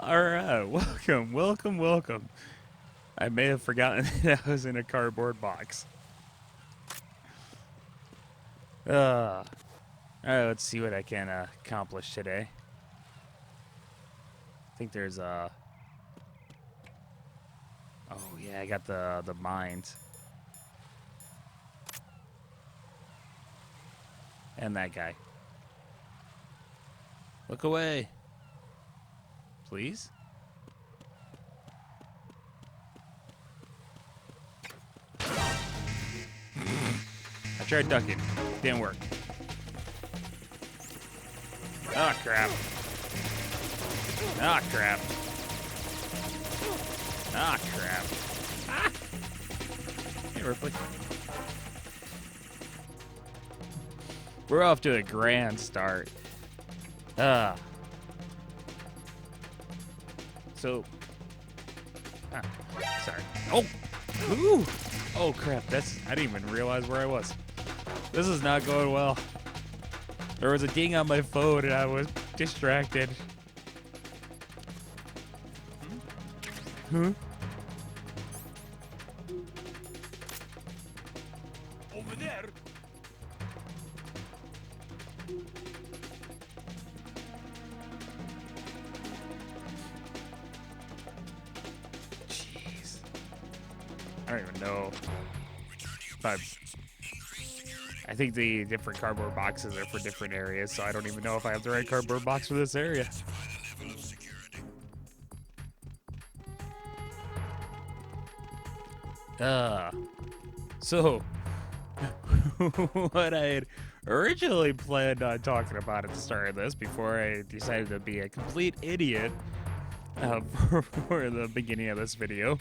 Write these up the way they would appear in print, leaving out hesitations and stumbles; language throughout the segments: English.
All right, welcome. I may have forgotten that I was in a cardboard box. All right, let's see what I can accomplish today. I think there's oh yeah, I got the mines and that guy. Look away, please. I tried ducking, didn't work. Oh crap. Ah crap. Ah crap. Ah! Hey, Ripley. We're off to a grand start. Ah. So. Ah, sorry. Oh! Ooh! Oh crap, I didn't even realize where I was. This is not going well. There was a ding on my phone and I was distracted. Huh? Over there. Jeez. I don't even know. But I think the different cardboard boxes are for different areas, so I don't even know if I have the right cardboard box for this area. So what I had originally planned on talking about at the start of this, before I decided to be a complete idiot for the beginning of this video.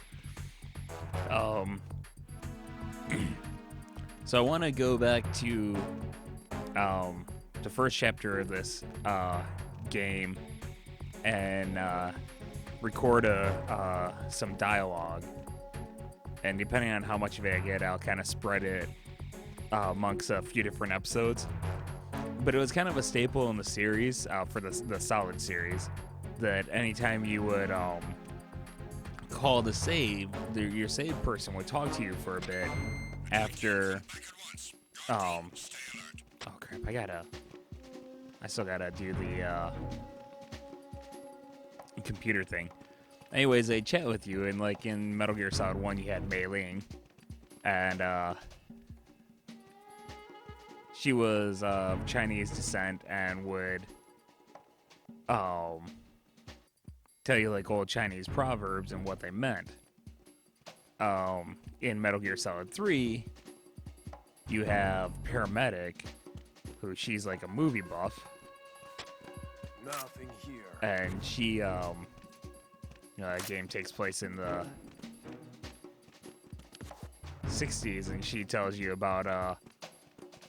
So I want to go back to the first chapter of this game and record some dialogue. And depending on how much of it I get, I'll kind of spread it amongst a few different episodes. But it was kind of a staple in the series, for the Solid series, that anytime you would call to save, your save person would talk to you for a bit after. Oh crap! I still gotta do the computer thing. Anyways, they chat with you, and like in Metal Gear Solid 1, you had Mei Ling, and she was Chinese descent and would tell you like old Chinese proverbs and what they meant. In Metal Gear Solid 3, you have Paramedic, who she's like a movie buff, Nothing here. and she that game takes place in the 60s, and she tells you about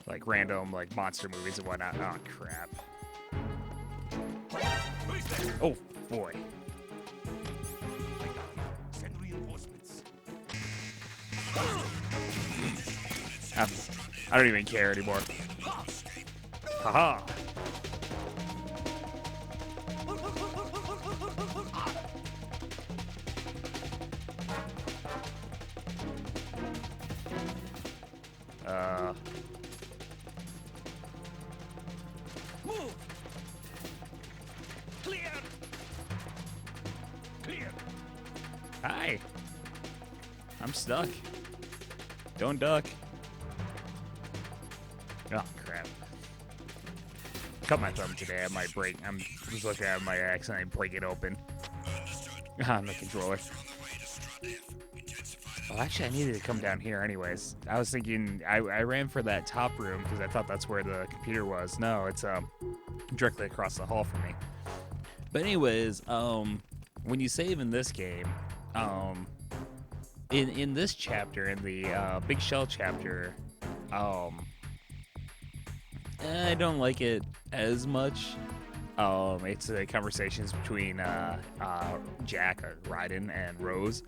like random like monster movies and whatnot. Oh crap. Oh boy. Send reinforcements. I don't even care anymore. Haha. Move. Clear. Clear. Hi. I'm stuck. Don't duck. Oh crap. Cut my thumb today. I might break. I'm just looking at it, I might accidentally break it open. On the controller. Oh, actually, I needed to come down here anyways. I was thinking I ran for that top room because I thought that's where the computer was. No, it's directly across the hall from me. But anyways, when you save in this game, in this chapter, in the Big Shell chapter, I don't like it as much. It's the conversations between Jack, Raiden, and Rose,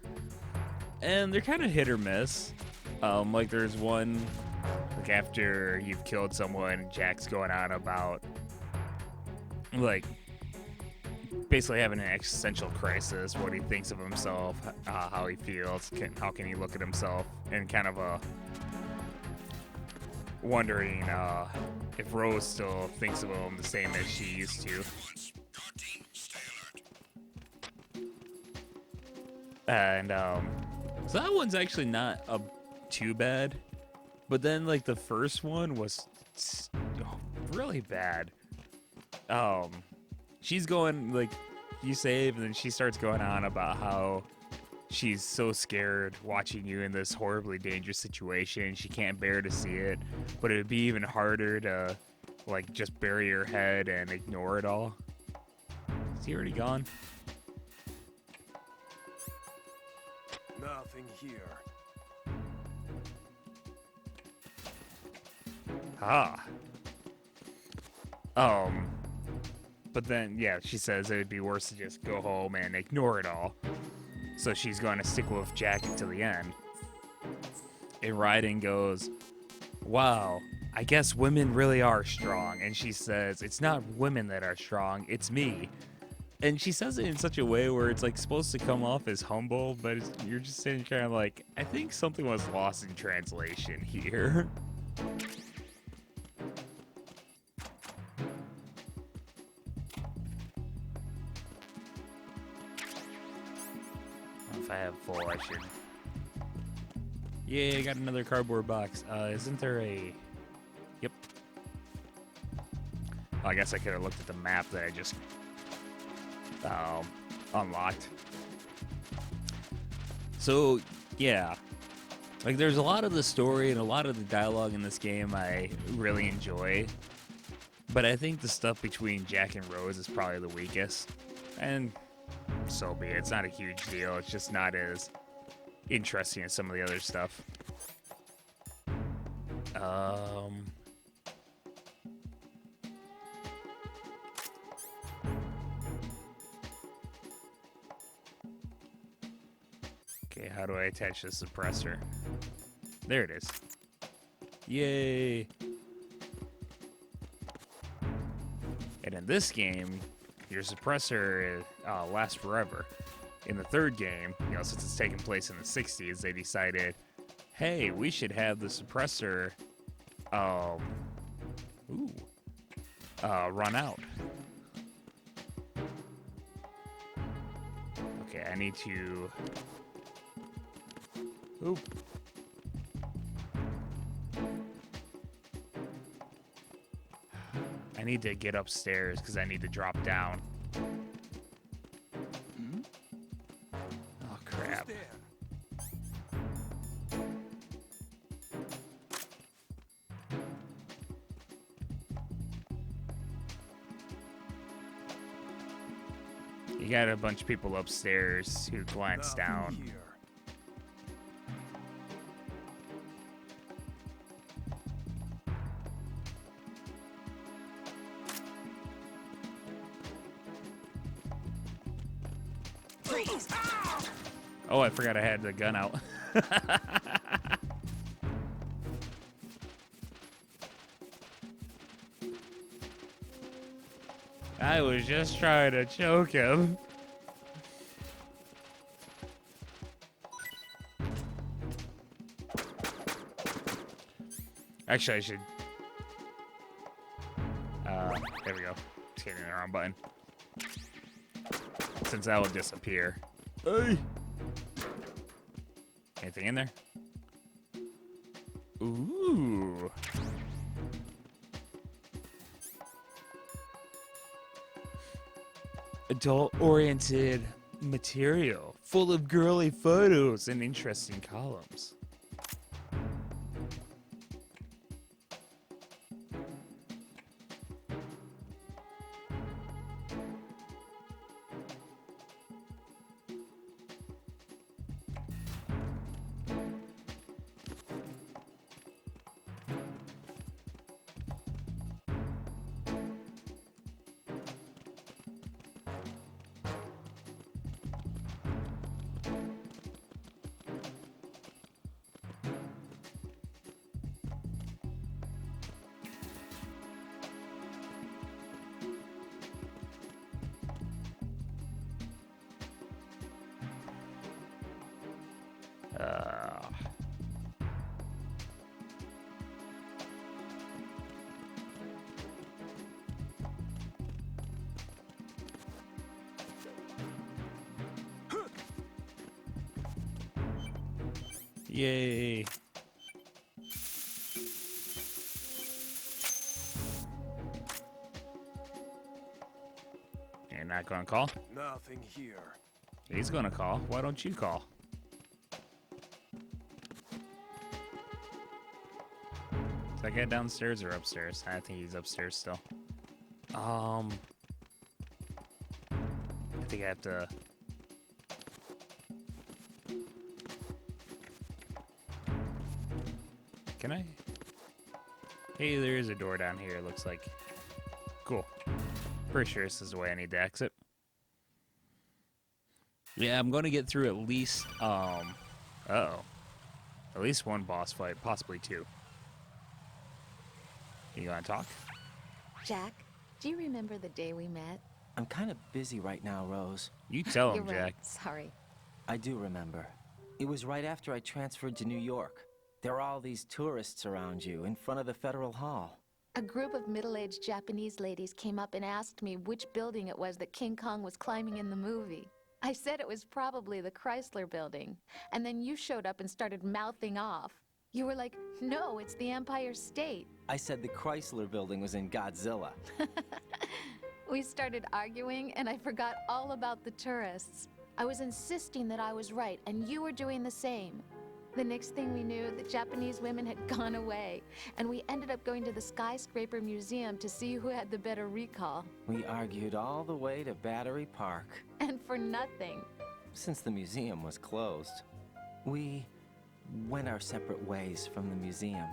and they're kind of hit or miss. Like there's one, like after you've killed someone, Jack's going on about like basically having an existential crisis, what he thinks of himself, how he feels, how can he look at himself, and kind of wondering if Rose still thinks of him the same as she used to. And so that one's actually not too bad, but then like the first one was really bad. She's going like, you save, and then she starts going on about how she's so scared watching you in this horribly dangerous situation. She can't bear to see it, but it'd be even harder to like just bury her head and ignore it all. Is he already gone? Nothing here. But then, yeah, she says it'd be worse to just go home and ignore it all. So she's going to stick with Jack until the end. And Raiden goes, wow, I guess women really are strong. And she says, it's not women that are strong, it's me. And she says it in such a way where it's like supposed to come off as humble, but you're just sitting kind of like, I think something was lost in translation here. If I have full, I should. Yeah, I got another cardboard box. Isn't there a... Yep. Oh, I guess I could have looked at the map that I just unlocked. So, yeah. Like, there's a lot of the story and a lot of the dialogue in this game I really enjoy. But I think the stuff between Jack and Rose is probably the weakest. And so be it. It's not a huge deal. It's just not as interesting as some of the other stuff. Okay, how do I attach the suppressor? There it is. Yay! And in this game, your suppressor lasts forever. In the third game, you know, since it's taking place in the 60s, they decided, hey, we should have the suppressor run out. Okay, I need to... Oop. I need to get upstairs because I need to drop down. Oh, crap. You got a bunch of people upstairs who glance down. Here. Oh, I forgot I had the gun out. I was just trying to choke him. Actually, I should... there we go. Just hitting the wrong button. Since that will disappear. Hey! Anything in there? Ooh. Adult-oriented material, full of girly photos and interesting columns. Uh, Yay. You're not gonna call? Nothing here. He's gonna call. Why don't you call? Is that guy downstairs or upstairs? I think he's upstairs still. I think I have to. Can I? Hey, there is a door down here, it looks like. Cool. Pretty sure this is the way I need to exit. Yeah, I'm going to get through at least, at least one boss fight, possibly two. You gonna talk? Jack, do you remember the day we met? I'm kind of busy right now, Rose. You tell him, You're Jack. right. Sorry. I do remember. It was right after I transferred to New York. There were all these tourists around you in front of the Federal Hall. A group of middle-aged Japanese ladies came up and asked me which building it was that King Kong was climbing in the movie. I said it was probably the Chrysler Building. And then you showed up and started mouthing off. You were like, no, it's the Empire State. I said the Chrysler Building was in Godzilla. We started arguing, and I forgot all about the tourists. I was insisting that I was right, and you were doing the same. The next thing we knew, the Japanese women had gone away, and we ended up going to the Skyscraper Museum to see who had the better recall. We argued all the way to Battery Park. And for nothing. Since the museum was closed, we went our separate ways from the museum.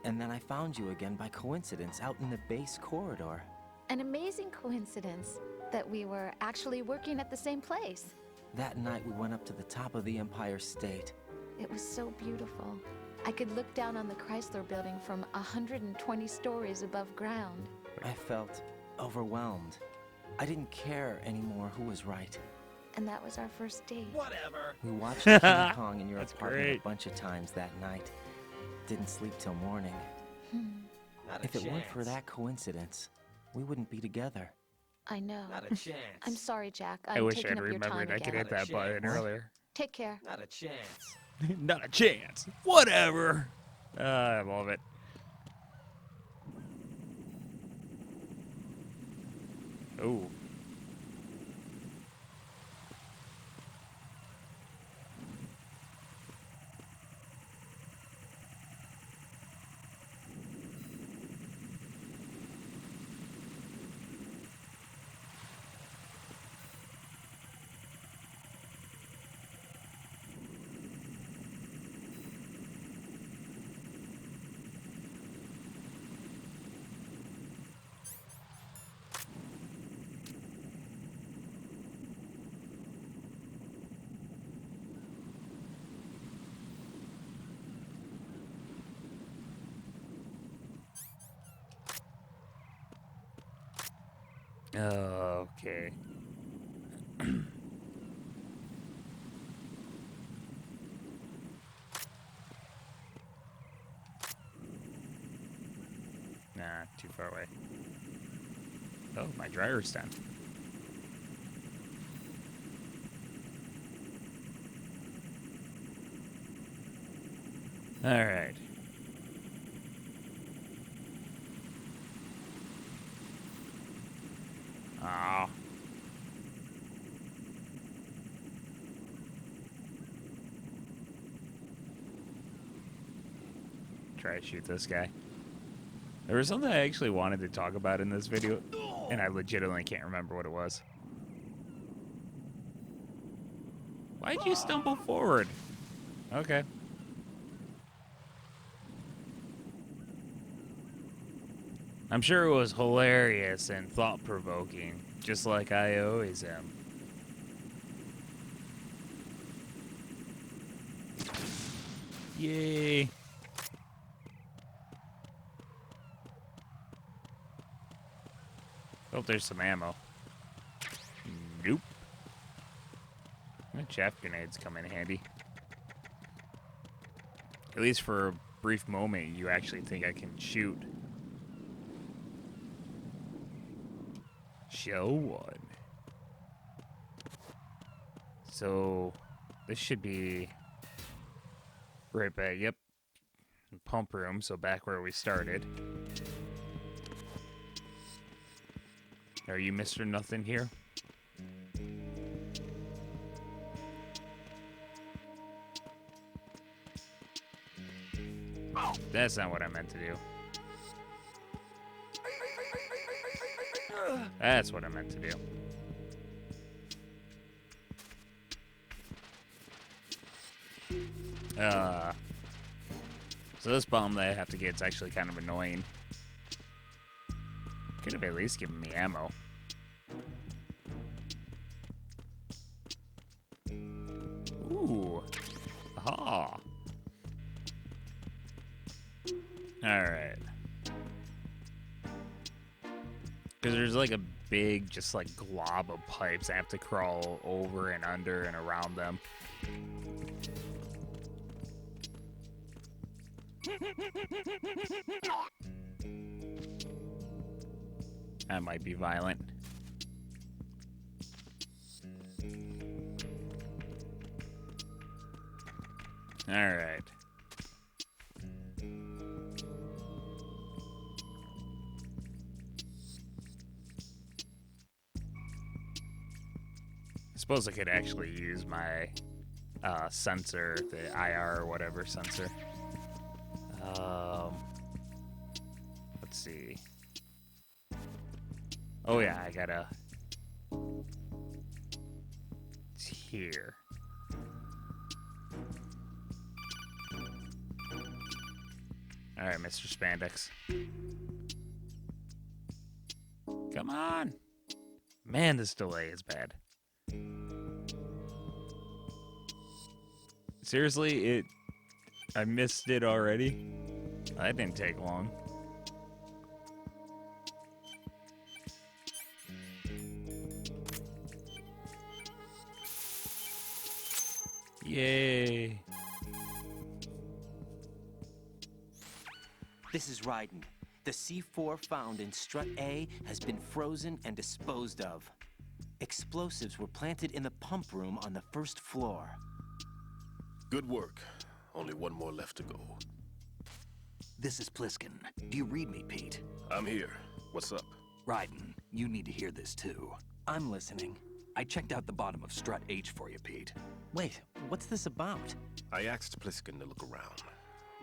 And then I found you again by coincidence out in the base corridor. An amazing coincidence that we were actually working at the same place. That night we went up to the top of the Empire State. It was so beautiful. I could look down on the Chrysler Building from 120 stories above ground. I felt overwhelmed. I didn't care anymore who was right. And that was our first date. Whatever. We watched King Kong in your That's apartment great. a bunch of times that night. Didn't sleep till morning. Not a If it chance. weren't for that coincidence, we wouldn't be together. I know. Not a chance. I'm sorry, Jack. I I'm wish taking I'd up your remembered time I could again. hit that button What? earlier. Take care. Not a chance. Not a chance. Whatever. I love it. Oh. Okay. Nah, too far away. Oh, my dryer's done. All right. Ah. Try to shoot this guy. There was something I actually wanted to talk about in this video, and I legitimately can't remember what it was. Why'd you stumble forward? Okay. I'm sure it was hilarious and thought-provoking, just like I always am. Yay. Hope there's some ammo. Nope. The chaff grenades come in handy. At least for a brief moment, you actually think I can shoot. Show 1. So, this should be right back, yep. Pump room, so back where we started. Are you Mr. Nothing here? That's not what I meant to do. That's what I meant to do. So this bomb that I have to get is actually kind of annoying. Could have at least given me ammo. Ooh. Aha. Alright. Because there's like a big, just like glob of pipes. I have to crawl over and under and around them. That might be violent. All right. I suppose I could actually use my sensor, the IR or whatever sensor. Let's see. Oh yeah, I gotta. It's here. All right, Mr. Spandex. Come on. Man, this delay is bad. Seriously, I missed it already. That didn't take long. Yay. This is Raiden. The C4 found in Strut A has been frozen and disposed of. Explosives were planted in the pump room on the first floor. Good work. Only one more left to go. This is Pliskin. Do you read me, Pete? I'm here. What's up? Raiden, you need to hear this too. I'm listening. I checked out the bottom of Strut H for you, Pete. Wait, what's this about? I asked Pliskin to look around.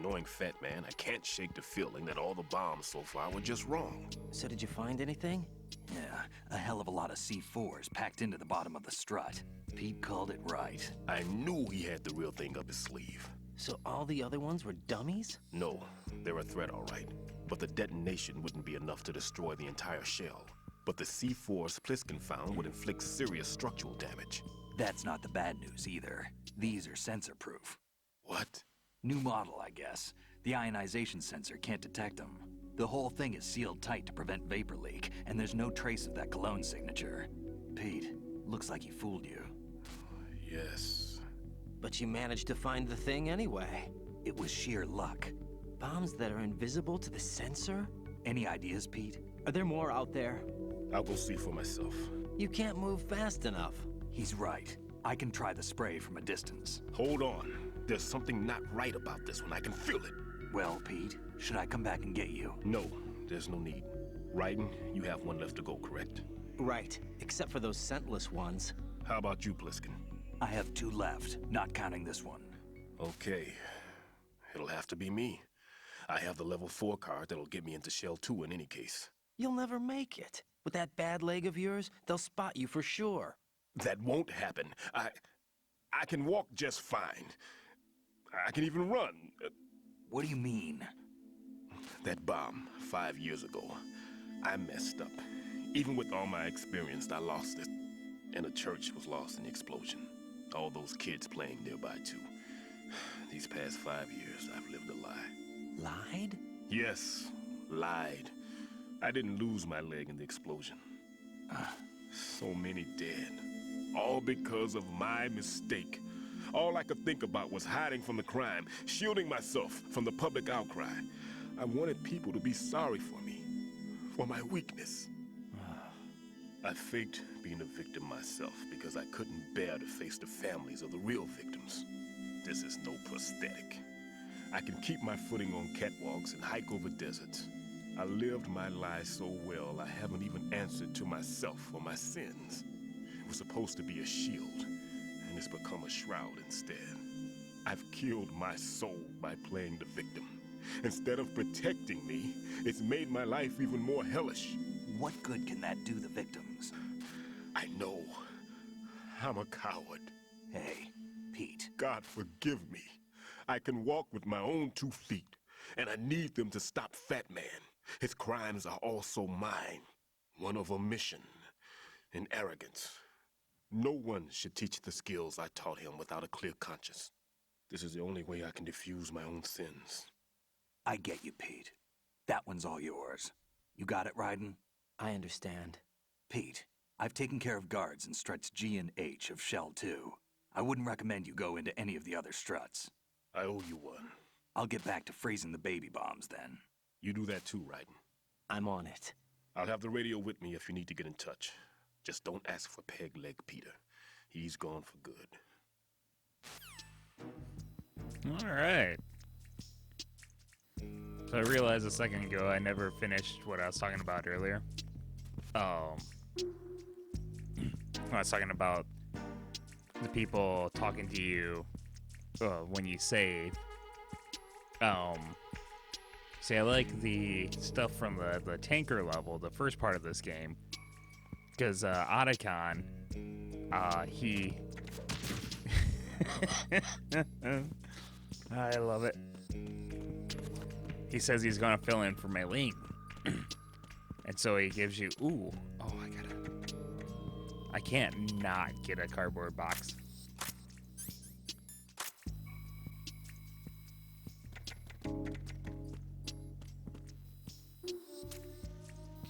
Knowing Fat Man, I can't shake the feeling that all the bombs so far were just wrong. So did you find anything? Yeah, a hell of a lot of C4s packed into the bottom of the strut. Pete called it right. I knew he had the real thing up his sleeve. So all the other ones were dummies? No, they're a threat, all right. But the detonation wouldn't be enough to destroy the entire shell. But the C4s Pliskin found would inflict serious structural damage. That's not the bad news either. These are sensor-proof. What? New model, I guess. The ionization sensor can't detect them. The whole thing is sealed tight to prevent vapor leak, and there's no trace of that cologne signature. Pete, looks like he fooled you. Yes. But you managed to find the thing anyway. It was sheer luck. Bombs that are invisible to the sensor? Any ideas, Pete? Are there more out there? I'll go see for myself. You can't move fast enough. He's right. I can try the spray from a distance. Hold on. There's something not right about this one. I can feel it. Well, Pete, should I come back and get you? No, there's no need. Raiden, you have one left to go, correct? Right, except for those scentless ones. How about you, Pliskin? I have 2 left, not counting this one. Okay. It'll have to be me. I have the level 4 card that'll get me into Shell 2 in any case. You'll never make it. With that bad leg of yours, they'll spot you for sure. That won't happen. I can walk just fine. I can even run. What do you mean? That bomb 5 years ago, I messed up. Even with all my experience, I lost it. And the church was lost in the explosion. All those kids playing nearby too. These past 5 years, I've lived a lie. Lied? Yes, lied. I didn't lose my leg in the explosion. So many dead. All because of my mistake. All I could think about was hiding from the crime, shielding myself from the public outcry. I wanted people to be sorry for me, for my weakness. I faked being a victim myself because I couldn't bear to face the families of the real victims. This is no prosthetic. I can keep my footing on catwalks and hike over deserts. I lived my life so well I haven't even answered to myself for my sins. It was supposed to be a shield, and it's become a shroud instead. I've killed my soul by playing the victim. Instead of protecting me, it's made my life even more hellish. What good can that do the victims? I know. I'm a coward. Hey, Pete. God forgive me. I can walk with my own 2 feet, and I need them to stop Fat Man. His crimes are also mine. One of omission and arrogance. No one should teach the skills I taught him without a clear conscience. This is the only way I can diffuse my own sins. I get you, Pete. That one's all yours. You got it, Raiden? I understand. Pete, I've taken care of guards in struts G and H of Shell 2. I wouldn't recommend you go into any of the other struts. I owe you one. I'll get back to freezing the baby bombs then. You do that too, Raiden. I'm on it. I'll have the radio with me if you need to get in touch. Just don't ask for Peg Leg Peter. He's gone for good. All right. So I realized a second ago I never finished what I was talking about earlier. I was talking about the people talking to you when you save. See, I like the stuff from the tanker level, the first part of this game, because Otacon, he... I love it. He says he's gonna fill in for Maylene. And so he gives you, ooh, oh, I can't not get a cardboard box.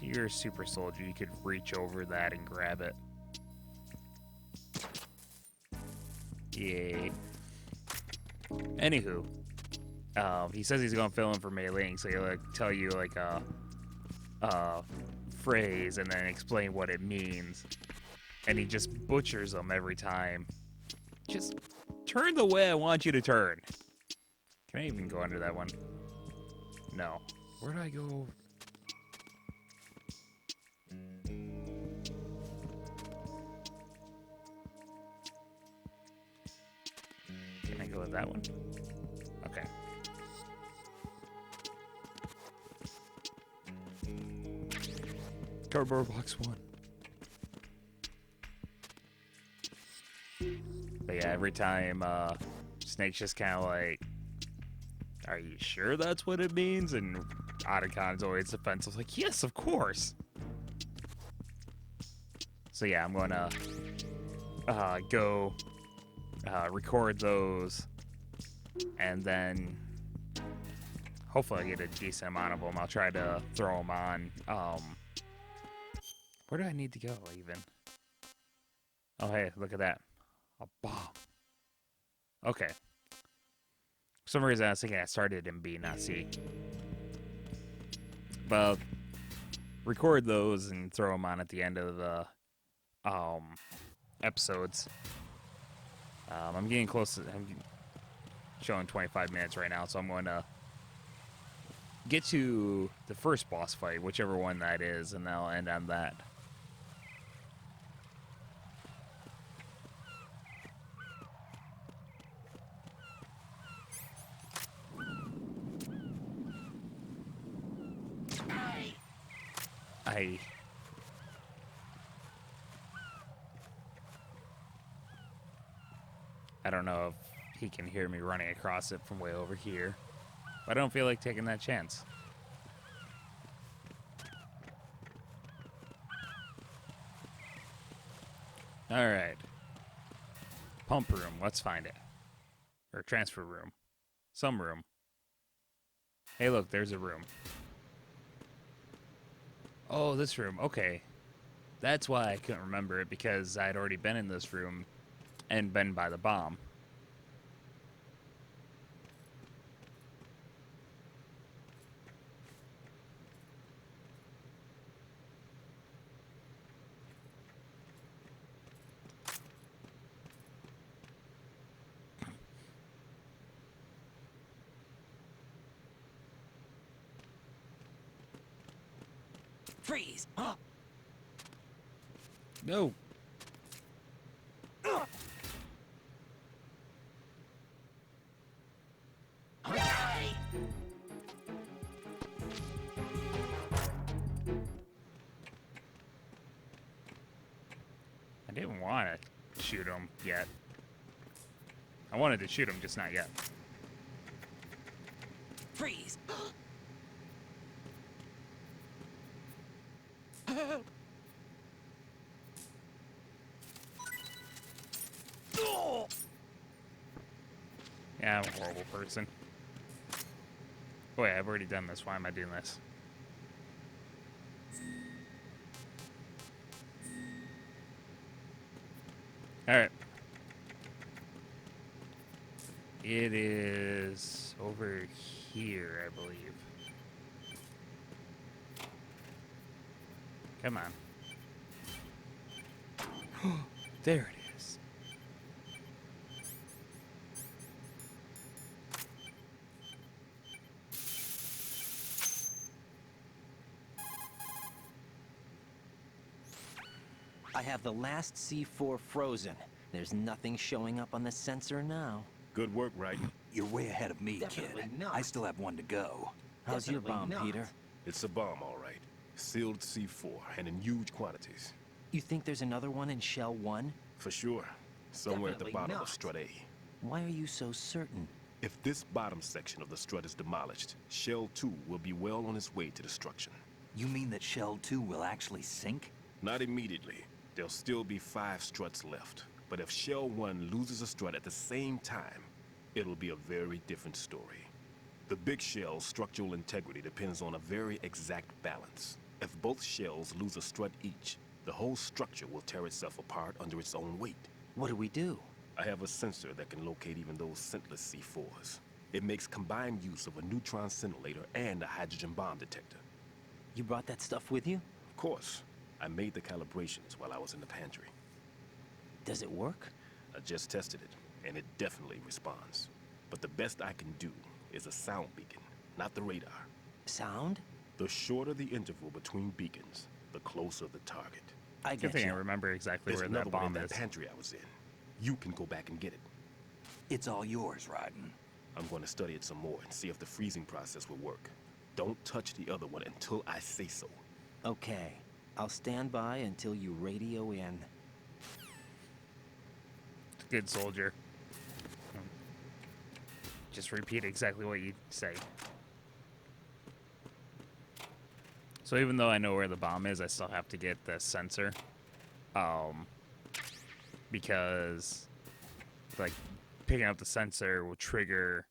You're a super soldier, you could reach over that and grab it. Yay. Anywho, he says he's gonna fill in for Mei Ling, so he'll like tell you like a phrase and then explain what it means, and he just butchers them every time. Just turn the way I want you to turn. Can I even go under that one? No. Where do I go? Can I go with that one? Okay. Cardboard box 1. But yeah, every time Snake's just kind of like, are you sure that's what it means? And Otacon's always defensive, like, yes, of course. So yeah, I'm gonna go record those, and then hopefully I get a decent amount of them. I'll try to throw them on. Where do I need to go even? Oh, hey, look at that. A bomb. Okay. For some reason I was thinking I started in B, not C. But record those and throw them on at the end of the episodes. I'm getting close to, I'm showing 25 minutes right now, so I'm going to get to the first boss fight, whichever one that is, and I'll end on that. I don't know if he can hear me running across it from way over here, but I don't feel like taking that chance. All right. Pump room, let's find it. Or transfer room. Some room. Hey, look, there's a room. Oh, this room. Okay. That's why I couldn't remember it, because I'd already been in this room and been by the bomb. Freeze! No. I didn't want to shoot him yet. I wanted to shoot him, just not yet. Freeze! Yeah, I'm a horrible person. Oh, wait, I've already done this. Why am I doing this? Alright. It is over here, I believe. Come on. There it is. I have the last C4 frozen. There's nothing showing up on the sensor now. Good work, Raiden. You're way ahead of me, Definitely kid. not. I still have one to go. How's your Definitely bomb, not. Peter? It's a bomb, all right. Sealed C4, and in huge quantities. You think there's another one in Shell 1? For sure. Somewhere at the Definitely bottom not. of Strut A. Why are you so certain? If this bottom section of the strut is demolished, Shell 2 will be well on its way to destruction. You mean that Shell 2 will actually sink? Not immediately. There'll still be 5 struts left. But if Shell 1 loses a strut at the same time, it'll be a very different story. The big shell's structural integrity depends on a very exact balance. If both shells lose a strut each, the whole structure will tear itself apart under its own weight. What do we do? I have a sensor that can locate even those scentless C4s. It makes combined use of a neutron scintillator and a hydrogen bomb detector. You brought that stuff with you? Of course, I made the calibrations while I was in the pantry. Does it work? I just tested it, and it definitely responds. But the best I can do is a sound beacon, not the radar. Sound? The shorter the interval between beacons, the closer the target. I Good get thing I you. remember exactly There's where another that one in bomb that is. pantry I was in. You can go back and get it. It's all yours, Raiden. I'm going to study it some more and see if the freezing process will work. Don't touch the other one until I say so. Okay. I'll stand by until you radio in. Good soldier. Just repeat exactly what you say. So even though I know where the bomb is, I still have to get the sensor. Because like picking up the sensor will trigger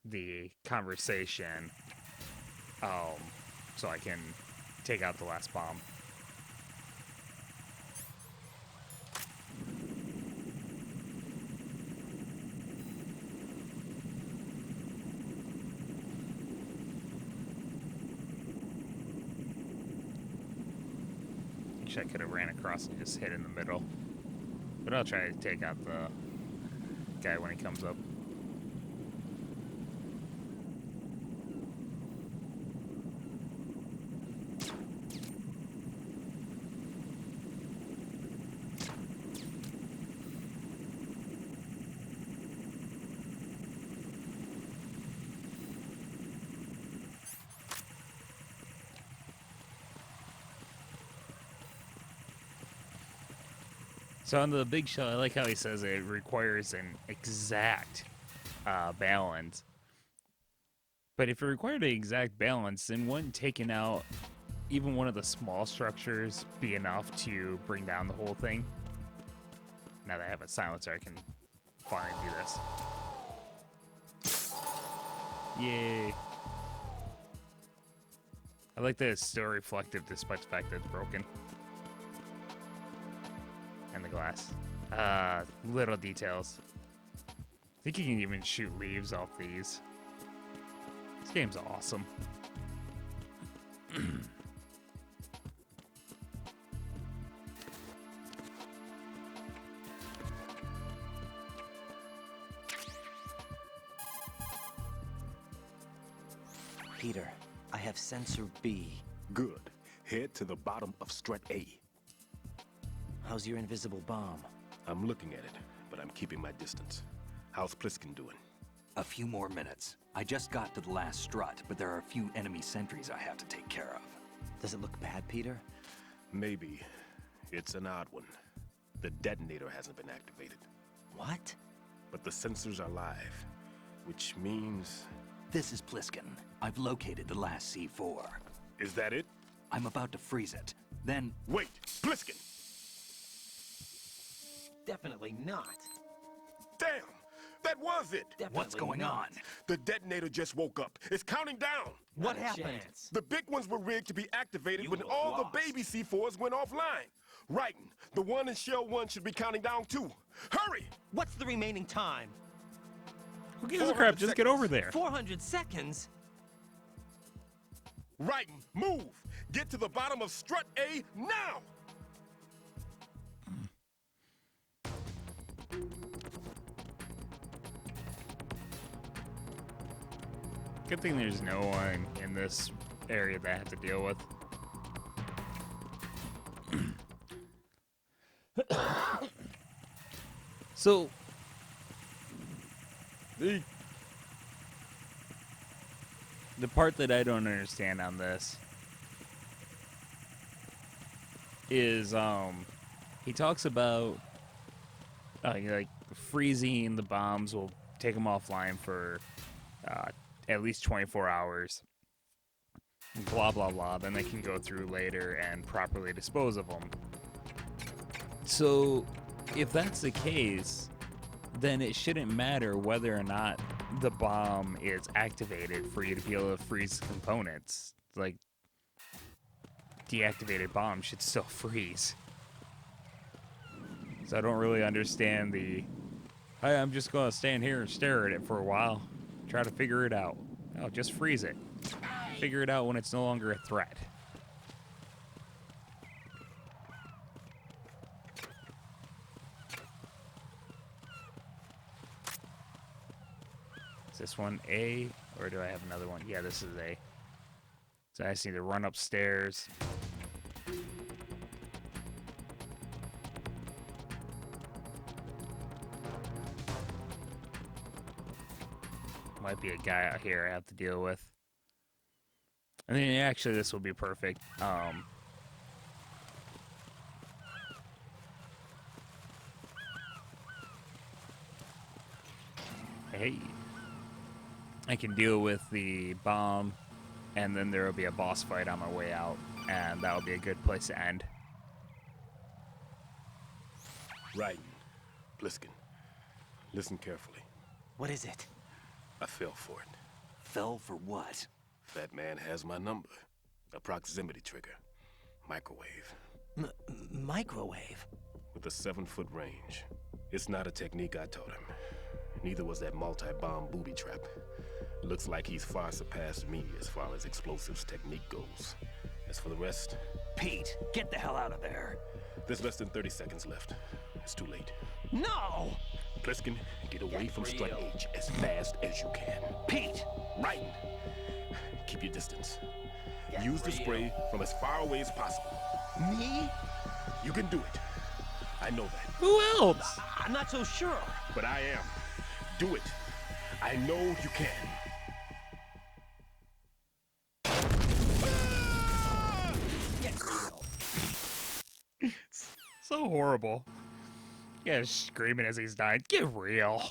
the conversation. So I can take out the last bomb. Wish I could have ran across and just hit in the middle. But I'll try to take out the guy when he comes up. So on the big shell, I like how he says it requires an exact balance. But if it required an exact balance, then wouldn't taking out even one of the small structures be enough to bring down the whole thing? Now that I have a silencer, I can finally do this. Yay. I like that it's still reflective despite the fact that it's broken. And the glass. Little details. I think you can even shoot leaves off these. This game's awesome. Peter, I have sensor B. Good. Head to the bottom of Strut A. How's your invisible bomb? I'm looking at it, but I'm keeping my distance. How's Pliskin doing? A few more minutes. I just got to the last strut, but there are a few enemy sentries I have to take care of. Does it look bad, Peter? Maybe. It's an odd one. The detonator hasn't been activated, What? but the sensors are live, which means... This is Pliskin. I've located the last C4. Is that it? I'm about to freeze it. Then, Wait! Pliskin! Definitely not. Damn! That was it! Definitely what's going not. on? The detonator just woke up. It's counting down! What Not a happened? chance. The big ones were rigged to be activated You when look all lost. the baby C4s went offline. Writing, the one in Shell 1 should be counting down too. Hurry! What's the remaining time? Who gives a crap? 400 Just get over there. 400 seconds? Writing, move! Get to the bottom of Strut A now! Good thing there's no one in this area that I have to deal with. So, the part that I don't understand on this is he talks about like freezing the bombs will take them offline for at least 24 hours. Blah, blah, blah. Then they can go through later and properly dispose of them. So, if that's the case, then it shouldn't matter whether or not the bomb is activated for you to be able to freeze components. Like, deactivated bombs should still freeze. So I don't really understand the, hey, I'm just going to stand here and stare at it for a while. Try to figure it out. No, just freeze it. Figure it out when it's no longer a threat. Is this one A, or do I have another one? Yeah, this is A. So I just need to run upstairs. Might be a guy out here I have to deal with. I mean, actually, this will be perfect. Hey, I can deal with the bomb, and then there will be a boss fight on my way out, and that will be a good place to end. Writing, Pliskin, listen carefully. What is it? I fell for it. fell for what? Fat man has my number. A proximity trigger. Microwave. Microwave? With a 7-foot range. It's not a technique I taught him. Neither was that multi-bomb booby trap. Looks like he's far surpassed me as far as explosives technique goes. As for the rest, Pete, get the hell out of there. there's less than 30 seconds left. It's too late. No! Pliskin, get away from Strut H as fast as you can. Pete! Right. Keep your distance. Use the spray from as far away as possible. Me? You can do it. I know that. Who else? I'm not so sure. But I am. Do it. I know you can. So horrible. Yeah, screaming as he's dying. Get real.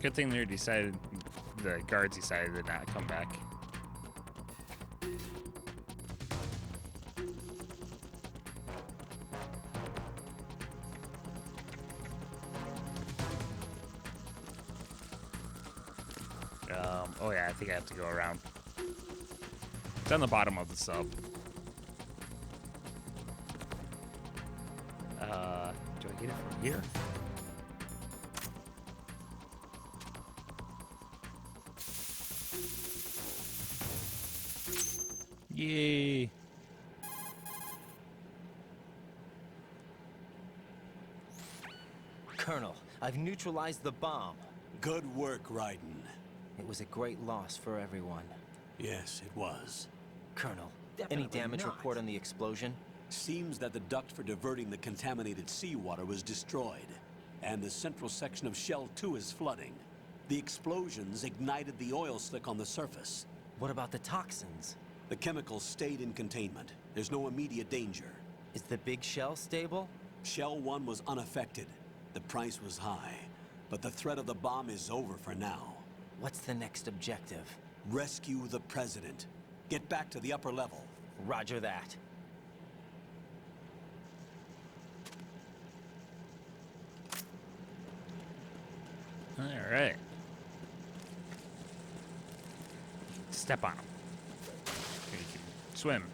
Good thing they decided, the guards decided to not come back. Oh yeah, I think I have to go around. It's on the bottom of the sub. Do I get it from here? Yay! Colonel, I've neutralized the bomb. Good work, Raiden. It was a great loss for everyone. Yes, it was. Colonel, any damage report on the explosion? Seems that the duct for diverting the contaminated seawater was destroyed, and the central section of Shell 2 is flooding. The explosions ignited the oil slick on the surface. What about the toxins? The chemicals stayed in containment. There's no immediate danger. Is the big shell stable? Shell 1 was unaffected. The price was high, but the threat of the bomb is over for now. What's the next objective? Rescue the President. Get back to the upper level. Roger that. All right. Step on him. You can swim.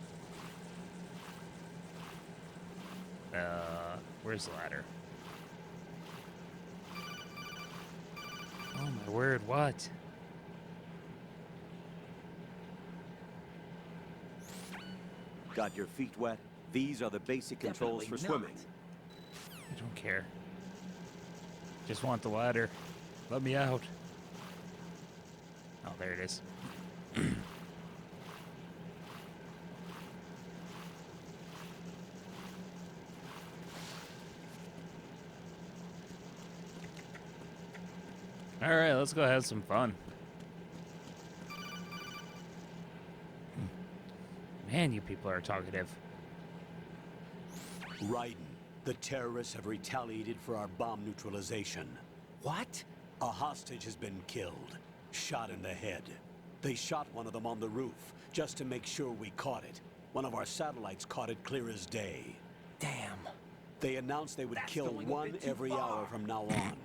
Where's the ladder? Oh my word, what? Got your feet wet? These are the basic controls for Definitely swimming. I don't care. Just want the ladder. Let me out. Oh, there it is. All right, let's go have some fun. Man, you people are talkative. Raiden, the terrorists have retaliated for our bomb neutralization. What? A hostage has been killed, shot in the head. They shot one of them on the roof, just to make sure we caught it. One of our satellites caught it clear as day. Damn. They announced they would kill one every hour from now on.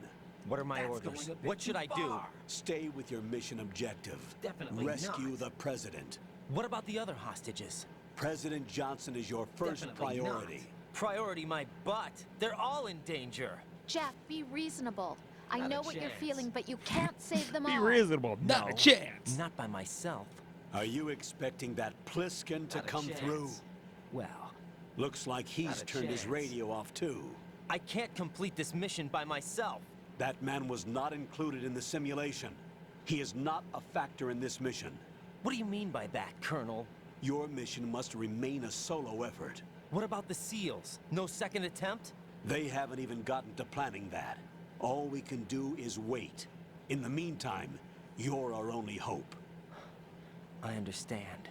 What are my orders? What should I do? Stay with your mission objective. Definitely Rescue not. the President. What about the other hostages? President Johnson is your first Definitely priority. not. Priority my butt. They're all in danger. Jack, be reasonable. I Not a know what you're chance. feeling, but you can't save them Be all. reasonable. Not No. a chance. Not by myself. Are you expecting that Pliskin to Not a come chance. through? Well, Looks like he's Not a turned his chance. radio off too. I can't complete this mission by myself. That man was not included in the simulation. He is not a factor in this mission. What do you mean by that, Colonel? Your mission must remain a solo effort. What about the SEALs? No second attempt? They haven't even gotten to planning that. All we can do is wait. In the meantime, you're our only hope. I understand.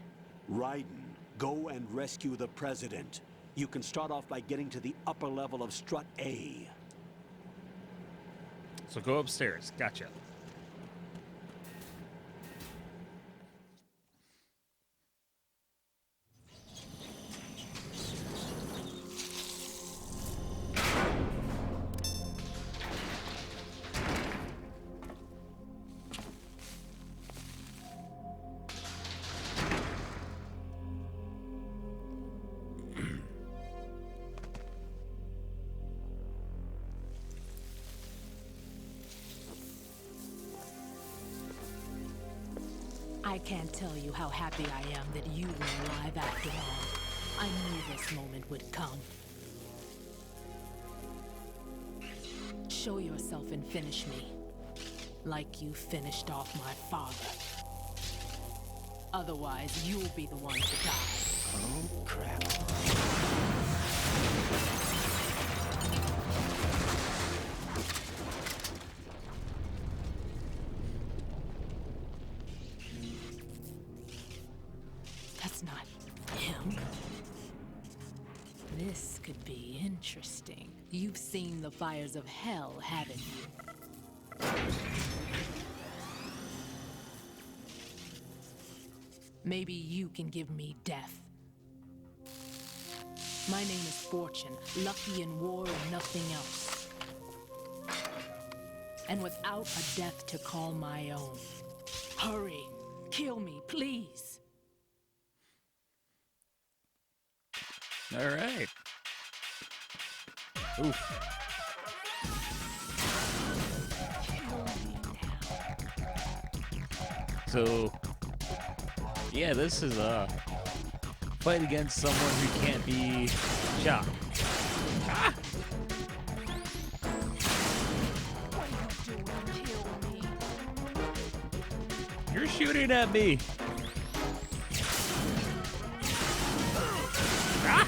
Raiden, go and rescue the President. You can start off by getting to the upper level of Strut A. So go upstairs. Gotcha. I can't tell you how happy I am that you were alive after all. I knew this moment would come. Show yourself and finish me. Like you finished off my father. Otherwise, you'll be the one to die. Oh, crap. That's not him. This could be interesting. You've seen the fires of hell, haven't you? Maybe you can give me death. My name is Fortune, lucky in war and nothing else. And without a death to call my own. Hurry, kill me, please. All right. Oof. So, yeah, this is a fight against someone who can't be shot. Ah! shooting at me? Ah!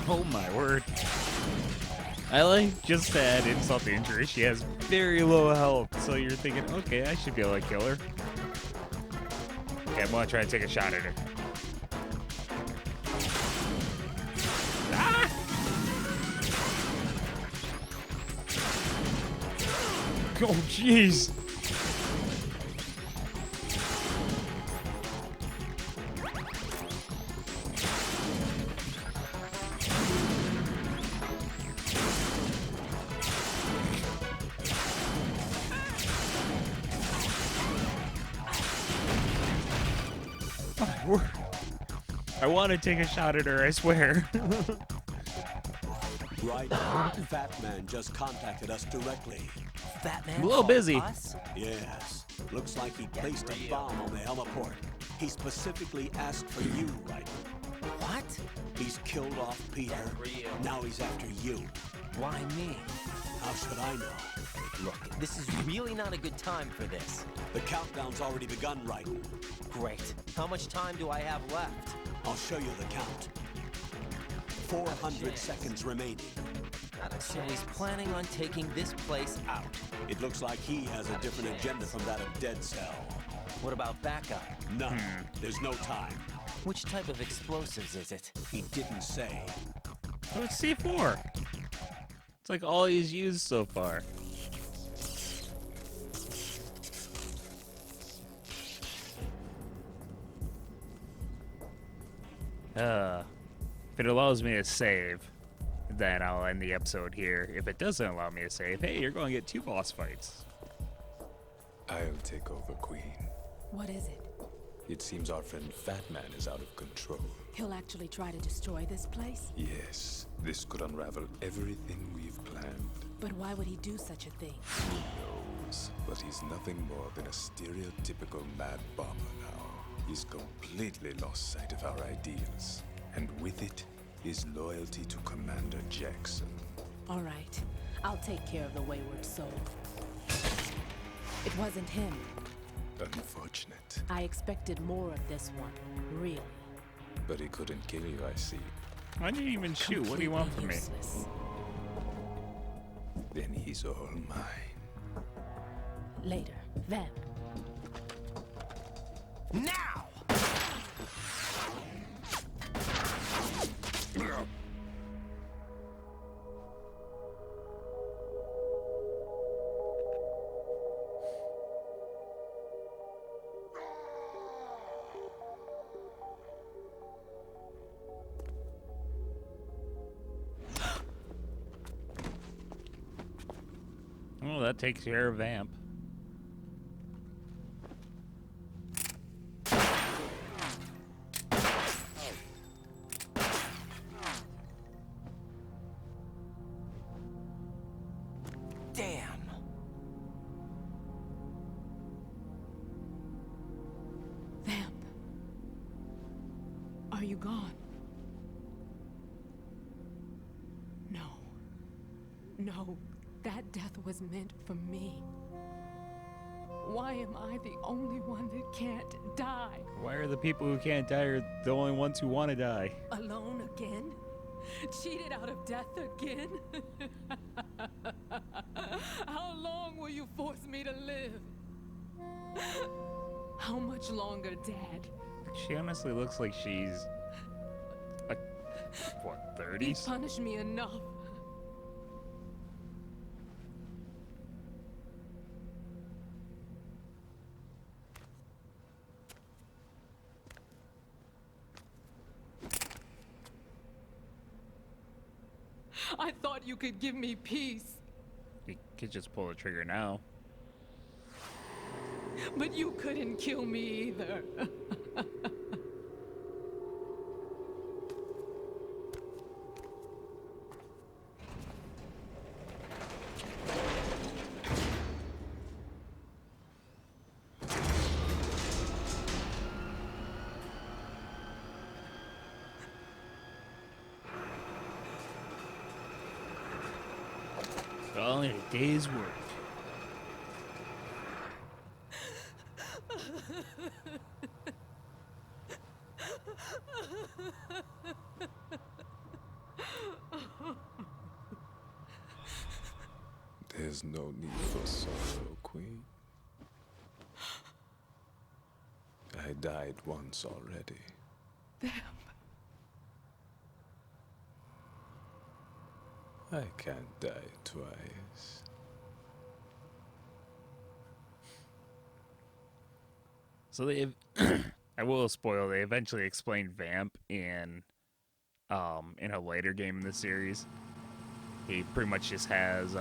Oh my word. I like just to add insult to injury, she has very low health, so you're thinking, okay, I should be able to kill her. Okay, I'm gonna try to take a shot at her. Ah! Oh, jeez. I want to take a shot at her, I swear. Right. Fat Man just contacted us directly. Fat Man A little called busy. us? Yes. Looks like he placed a bomb on the heliport. He specifically asked for you, right? What? He's killed off Peter. Now he's after you. Why me? How should I know? Look, this is really not a good time for this. The countdown's already begun, Raiden. Great. How much time do I have left? I'll show you the count. 400 seconds remaining. So he's planning on taking this place out. It looks like he has a different agenda from that of Dead Cell. What about backup? None. There's no time. Which type of explosives is it? He didn't say. Oh, it's C4. It's like all he's used so far. If it allows me to save, then I'll end the episode here. If it doesn't allow me to save, hey, you're going to get 2 boss fights. I'll take over, Queen. What is it? It seems our friend Fat Man is out of control. He'll actually try to destroy this place? Yes, this could unravel everything we've planned. But why would he do such a thing? Who knows? But he's nothing more than a stereotypical mad bomber now. He's completely lost sight of our ideals. And with it, his loyalty to Commander Jackson. All right. I'll take care of the wayward soul. It wasn't him. Unfortunate. I expected more of this one. Really. But he couldn't kill you, I see. Why didn't you even shoot? What do you want from me? Useless. Then he's all mine. Later. Vamp. Now! Well, that takes care of Vamp. Damn! Vamp. Are you gone? No. No. That death was meant for me. Why am I the only one that can't die? Why are the people who can't die are the only ones who want to die? Alone again? Cheated out of death again? How long will you force me to live? How much longer, Dad? She honestly looks like she's like, what, You 30s? punished me enough. I thought you could give me peace. You could just pull the trigger now. But you couldn't kill me either. All in a day's work. There's no need for sorrow, Queen. I died once already. Them. I can't die twice. So they, I will spoil. They eventually explain Vamp in a later game in the series. He pretty much just has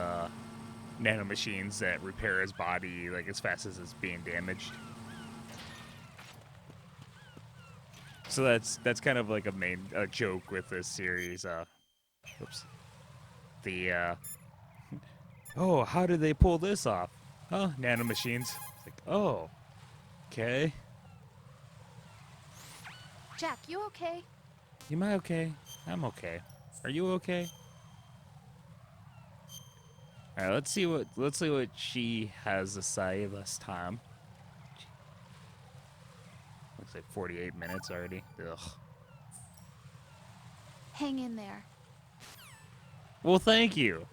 nanomachines that repair his body like as fast as it's being damaged. So that's kind of like a joke with this series. Oops. The oh, how did they pull this off? Oh, nanomachines. It's like, oh, okay. Jack, you okay? Am I okay? I'm okay. Are you okay? All right, let's see what she has to say this time. Looks like 48 minutes already. Ugh. Hang in there. Well, thank you.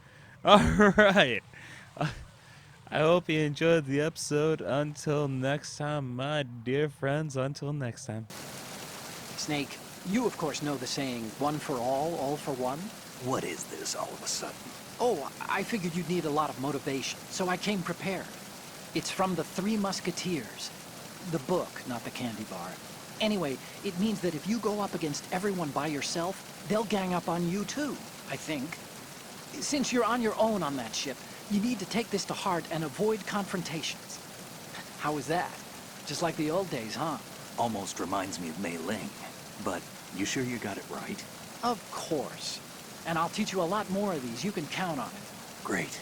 All right. I hope you enjoyed the episode. Until next time, my dear friends. Until next time. Snake, you of course know the saying, one for all for one? What is this all of a sudden? Oh, I figured you'd need a lot of motivation, so I came prepared. It's from the Three Musketeers. The book, not the candy bar. Anyway, it means that if you go up against everyone by yourself, they'll gang up on you too, I think. Since you're on your own on that ship, you need to take this to heart and avoid confrontations. How was that? Just like the old days, huh? Almost reminds me of Mei Ling. But you sure you got it right? Of course. And I'll teach you a lot more of these. You can count on it. Great.